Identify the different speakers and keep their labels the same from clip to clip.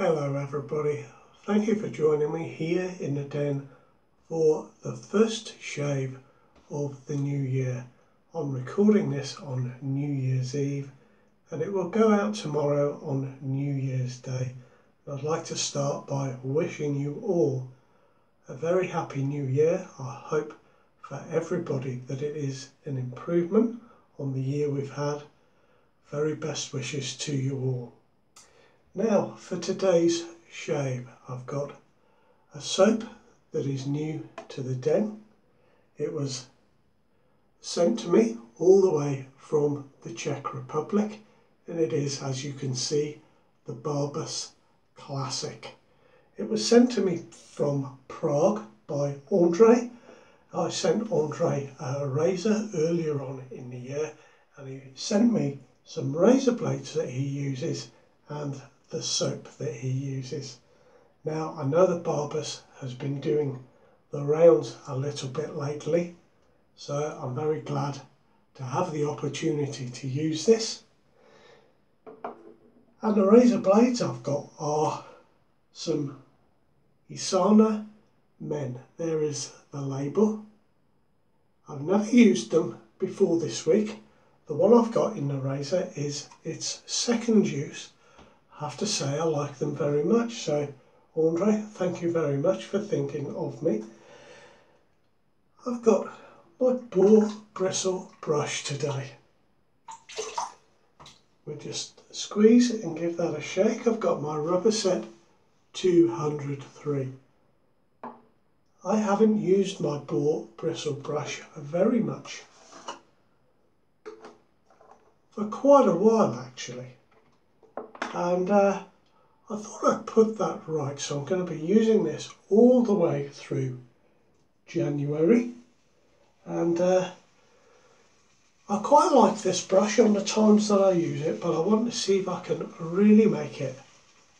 Speaker 1: Hello everybody, thank you for joining me here in the den for the first shave of the new year. I'm recording this on New Year's Eve and it will go out tomorrow on New Year's Day. I'd like to start by wishing you all a very happy new year. I hope for everybody that it is an improvement on the year we've had. Very best wishes to you all. Now for today's shave, I've got a soap that is new to the den. It was sent to me all the way from the Czech Republic and it is, as you can see, the Barbus Classic. It was sent to me from Prague by Andre. I sent Andre a razor earlier on in the year and he sent me some razor blades that he uses and the soap that he uses. Now I know that Barbus has been doing the rounds a little bit lately, so I'm very glad to have the opportunity to use this. And the razor blades I've got are some Isana men. There is the label. I've never used them before this week. The one I've got in the razor is its second use. I have to say I like them very much, so Andre, thank you very much for thinking of me. I've got my boar bristle brush today. We'll just squeeze and give that a shake. I've got my rubber set 203. I haven't used my boar bristle brush very much for quite a while actually. And I thought I'd put that right, so I'm going to be using this all the way through January, and I quite like this brush on the times that I use it, but I want to see if I can really make it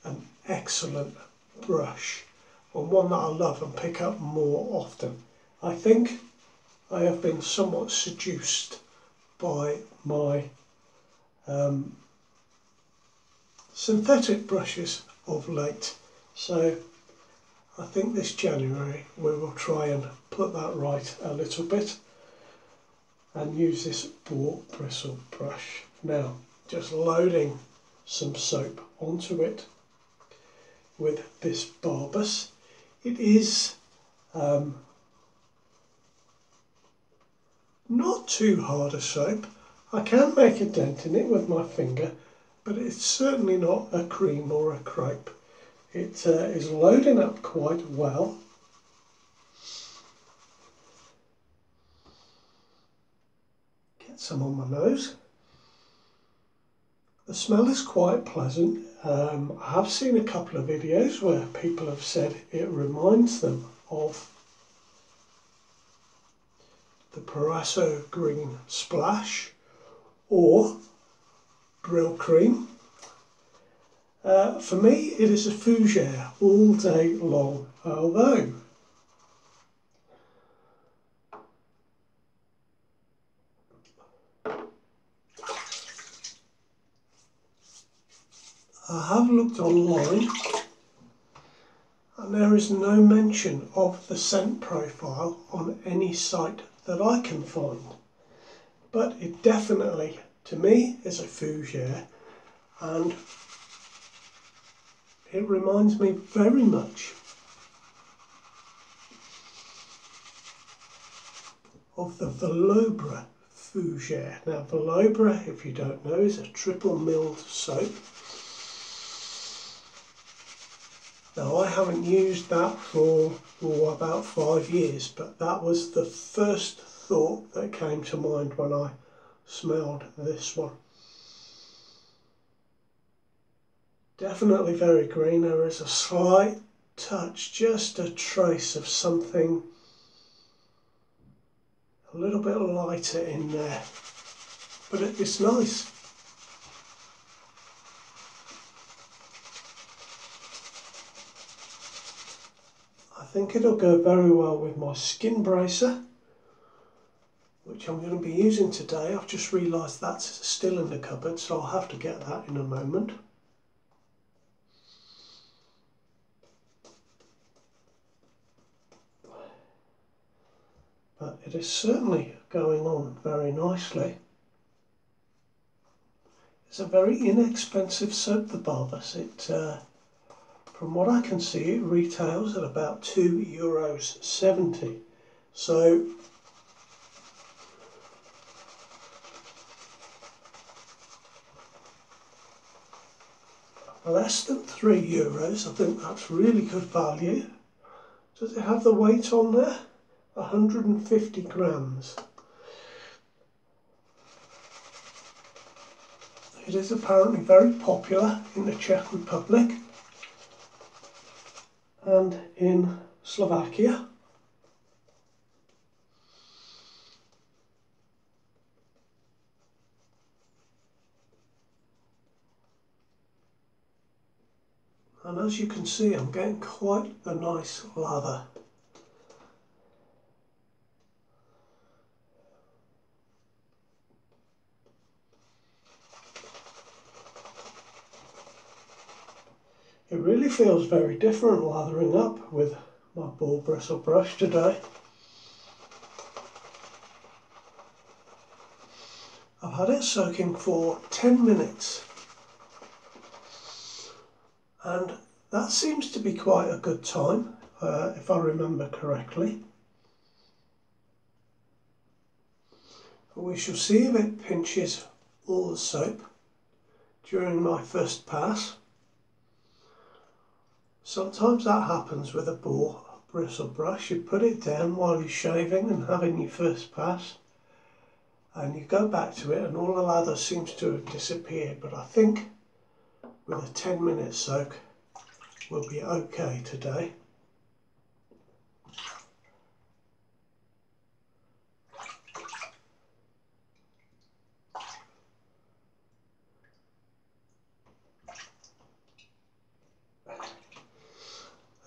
Speaker 1: an excellent brush and one that I love and pick up more often. I think I have been somewhat seduced by my synthetic brushes of late, so I think this January we will try and put that right a little bit and use this boar bristle brush. Now just loading some soap onto it with this Barbus. It is not too hard a soap. I can make a dent in it with my finger, but it's certainly not a cream or a crepe. It is loading up quite well. Get some on my nose. The smell is quite pleasant. I have seen a couple of videos where people have said it reminds them of the Parasso Green Splash or Brill Cream. For me it is a Fougere all day long, although I have looked online and there is no mention of the scent profile on any site that I can find, but it definitely to me is a Fougere and it reminds me very much of the Velobra Fougere. Now Velobra, if you don't know, is a triple milled soap. Now I haven't used that for about 5 years, but that was the first thought that came to mind when I smelled this one. Definitely very green. There is a slight touch, just a trace of something a little bit lighter in there, but it's nice. I think it'll go very well with my skin bracer, which I'm going to be using today. I've just realised that's still in the cupboard, so I'll have to get that in a moment. it is certainly going on very nicely. It's a very inexpensive soap, the Barbus. From what I can see, it retails at about €2.70. So less than €3. I think that's really good value. Does it have the weight on there? 150 grams. It is apparently very popular in the Czech Republic and in Slovakia. And as you can see, I'm getting quite a nice lather. It really feels very different lathering up with my ball bristle brush today. I've had it soaking for 10 minutes. And that seems to be quite a good time, if I remember correctly. But we shall see if it pinches all the soap during my first pass. Sometimes that happens with a ball bristle brush. You put it down while you're shaving and having your first pass, and you go back to it and all the lather seems to have disappeared. But I think with a 10-minute soak we'll be okay today.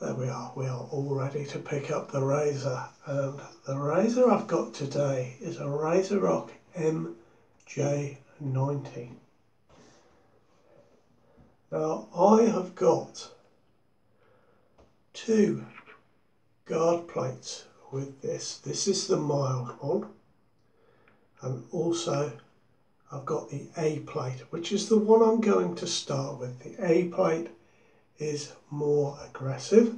Speaker 1: There we are all ready to pick up the razor, and the razor I've got today is a RazoRock MJ90. Now I have got 2 guard plates with this. This is the mild one, and also I've got the A plate, which is the one I'm going to start with. The A plate is more aggressive.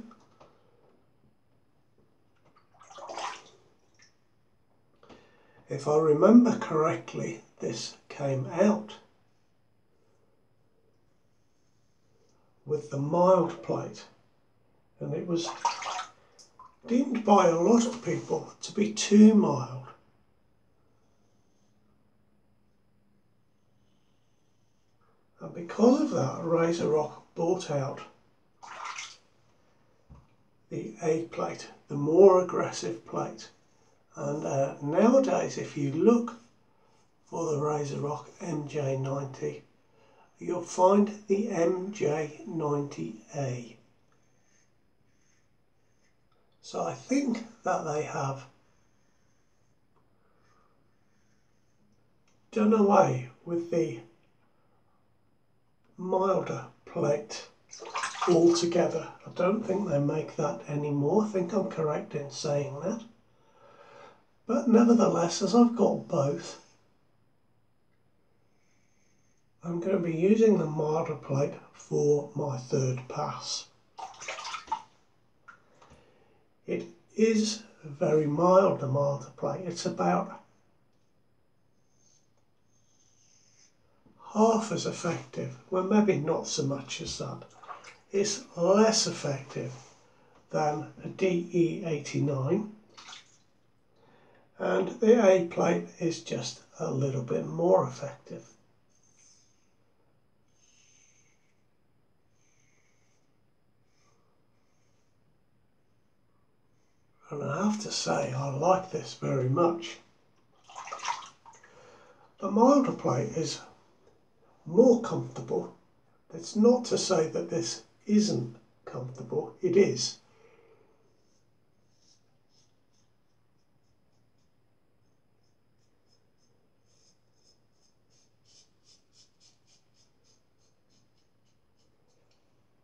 Speaker 1: If I remember correctly, this came out with the mild plate, and it was deemed by a lot of people to be too mild. And because of that, RazoRock brought out the A plate, the more aggressive plate. And nowadays, if you look for the RazoRock MJ90, you'll find the MJ90A. So I think that they have done away with the milder plate altogether. I don't think they make that anymore. I think I'm correct in saying that. But nevertheless, as I've got both, I'm going to be using the milder plate for my third pass. It is very mild, the milder plate. It's about half as effective, well maybe not so much as that. It's less effective than a DE89, and the A plate is just a little bit more effective. And I have to say, I like this very much. The milder plate is more comfortable. It's not to say that this isn't comfortable, it is.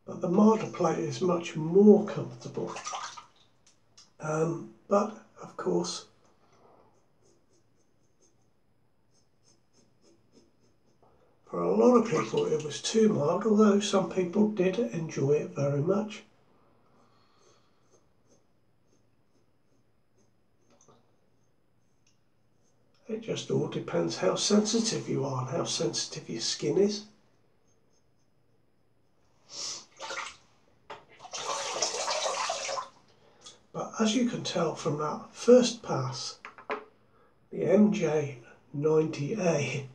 Speaker 1: But the milder plate is much more comfortable. But of course, For a lot of people it was too mild, although some people did enjoy it very much. It just all depends how sensitive you are and how sensitive your skin is. But as you can tell from that first pass, the MJ90A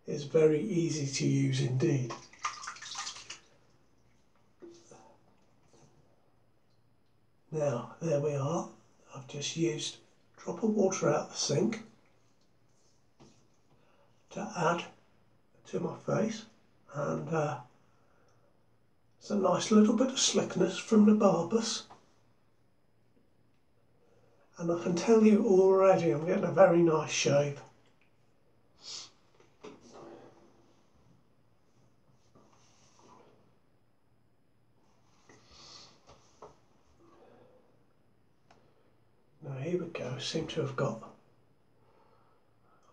Speaker 1: is very easy to use indeed. Now, there we are. I've just used a drop of water out the sink to add to my face, and it's a nice little bit of slickness from the Barbus. And I can tell you already I'm getting a very nice shave. Now here we go, seem to have got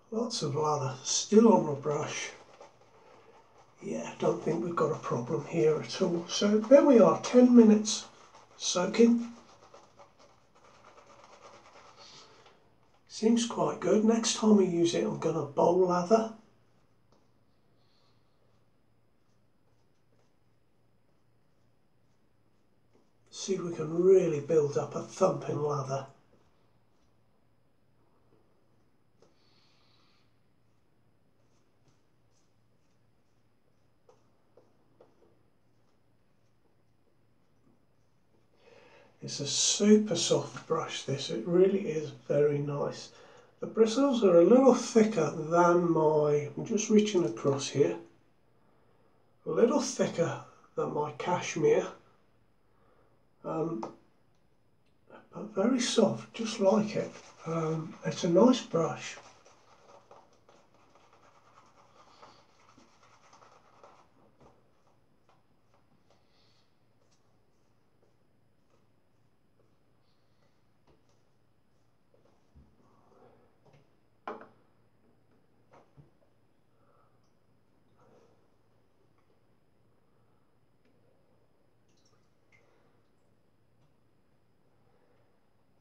Speaker 1: lots of lather still on the brush. Yeah, don't think we've got a problem here at all. So there we are, 10 minutes soaking. Seems quite good. Next time we use it, I'm going to bowl lather. See if we can really build up a thumping lather. It's a super soft brush, this. It really is very nice. The bristles are a little thicker than I'm just reaching across here, a little thicker than my cashmere, but very soft, just like it. It's a nice brush.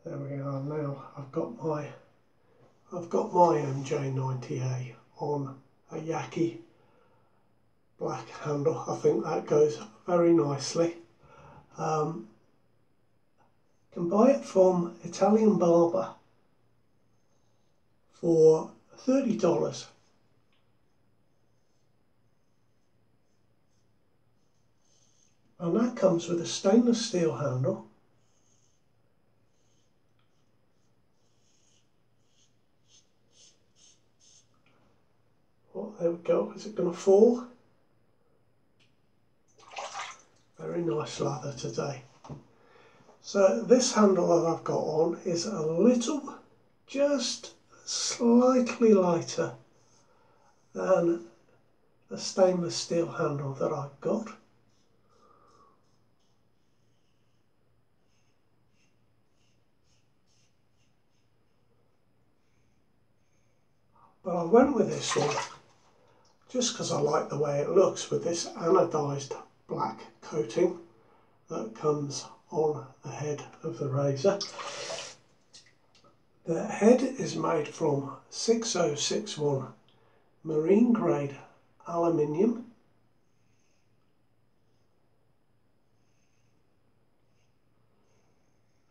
Speaker 1: There we are. Now I've got my MJ90A on a yaki black handle. I think that goes very nicely. Can buy it from Italian Barber for $30. And that comes with a stainless steel handle. Oh, there we go. Is it going to fall? Very nice lather today. So this handle that I've got on is a little, just slightly lighter than the stainless steel handle that I've got. But I went with this one just because I like the way it looks with this anodized black coating that comes on the head of the razor. The head is made from 6061 marine grade aluminium.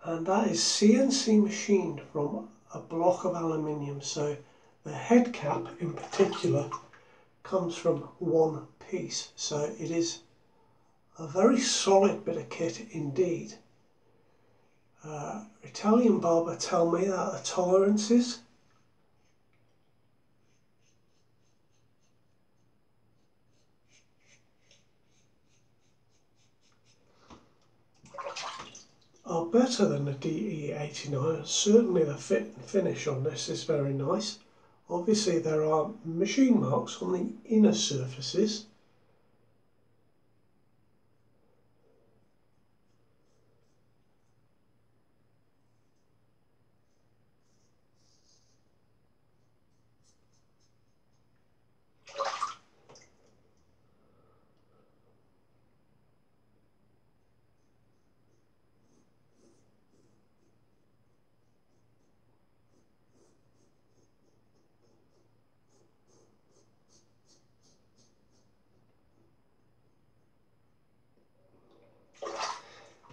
Speaker 1: And that is CNC machined from a block of aluminium, so the head cap in particular comes from one piece, so it is a very solid bit of kit indeed. Italian Barber tell me that the tolerances are better than the DE89. Certainly the fit and finish on this is very nice. Obviously there are machine marks on the inner surfaces.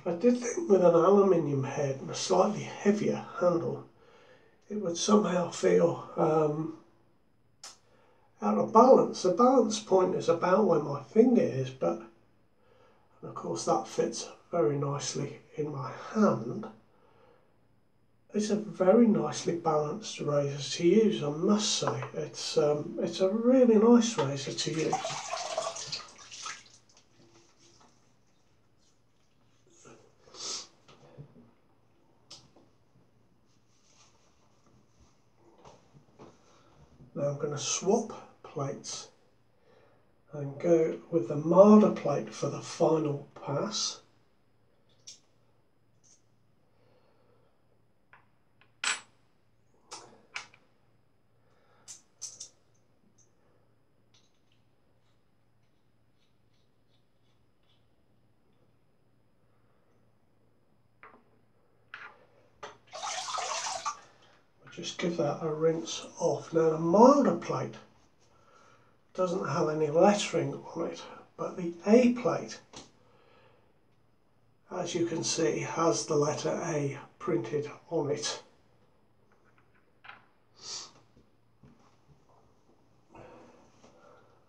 Speaker 1: I did think with an aluminium head and a slightly heavier handle, it would somehow feel out of balance. The balance point is about where my finger is, but and of course that fits very nicely in my hand. It's a very nicely balanced razor to use, I must say. It's a really nice razor to use. Now I'm going to swap plates and go with the milder plate for the final pass. Just give that a rinse off. Now the milder plate doesn't have any lettering on it, but the A plate, as you can see, has the letter A printed on it.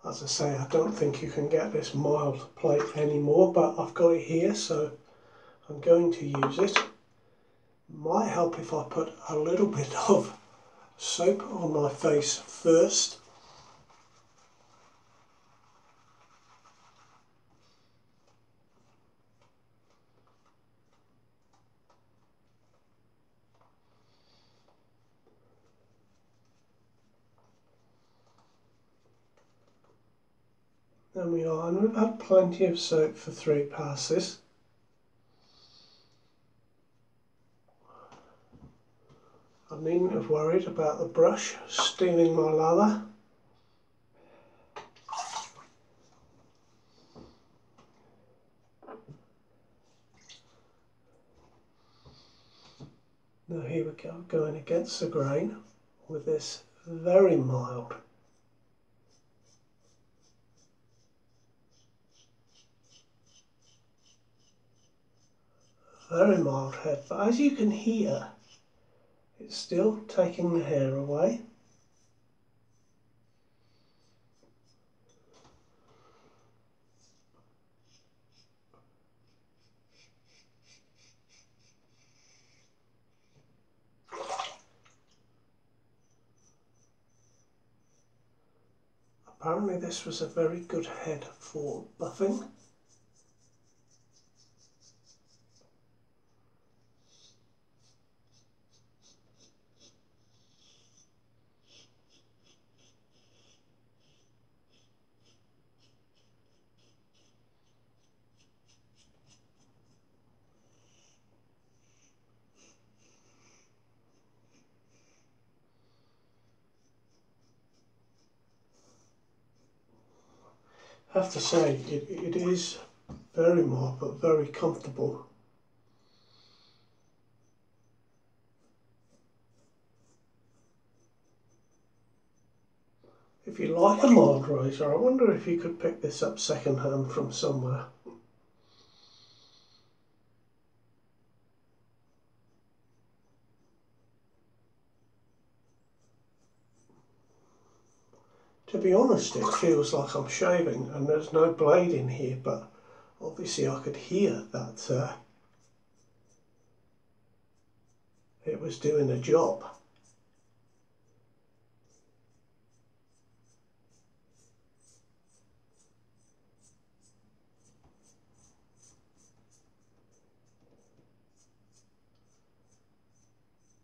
Speaker 1: As I say, I don't think you can get this mild plate anymore, but I've got it here, so I'm going to use it. Might help if I put a little bit of soap on my face first. There we are, and we've had plenty of soap for 3 passes. I needn't have worried about the brush stealing my lather. Now here we go, going against the grain with this very mild head, but as you can hear, it's still taking the hair away. Apparently this was a very good head for buffing. I have to say, it is very mild but very comfortable. If you like a mild razor, I wonder if you could pick this up second hand from somewhere. To be honest, it feels like I'm shaving and there's no blade in here, but obviously I could hear that it was doing a job.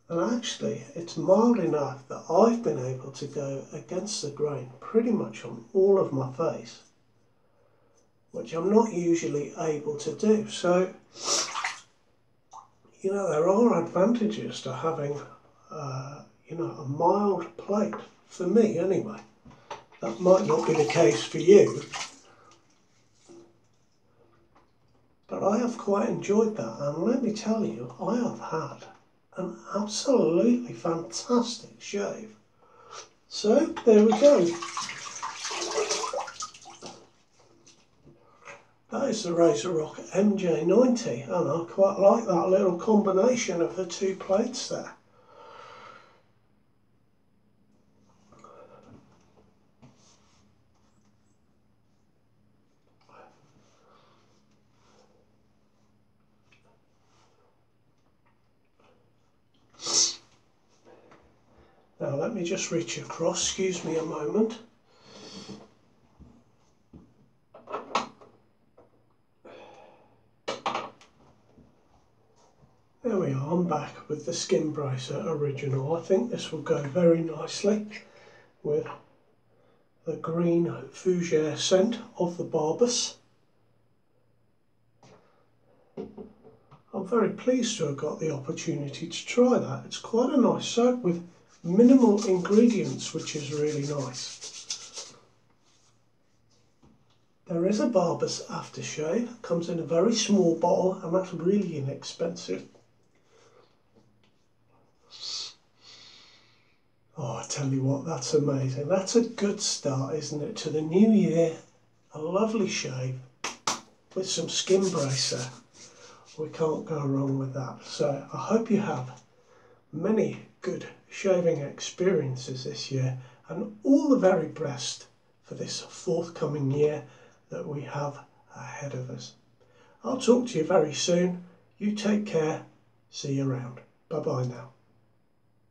Speaker 1: And actually, it's mild enough that I've been able to go against the grain pretty much on all of my face, which I'm not usually able to do. So, you know, there are advantages to having, you know, a mild plate, for me anyway. That might not be the case for you, but I have quite enjoyed that, and let me tell you, I have had an absolutely fantastic shave. So there we go. That is the RazoRock MJ90, and I quite like that little combination of the two plates there. Now let me just reach across, excuse me a moment. There we are, I'm back with the skin bracer original. I think this will go very nicely with the green Fougere scent of the Barbus. I'm very pleased to have got the opportunity to try that. It's quite a nice soap with minimal ingredients, which is really nice. There is a Barbus aftershave, comes in a very small bottle, and that's really inexpensive. Oh, I tell you what, that's amazing. That's a good start, isn't it, to the new year. A lovely shave with some skin bracer. We can't go wrong with that. So I hope you have many good shaving experiences this year, and all the very best for this forthcoming year that we have ahead of us. I'll talk to you very soon. You take care. See you around. Bye bye now.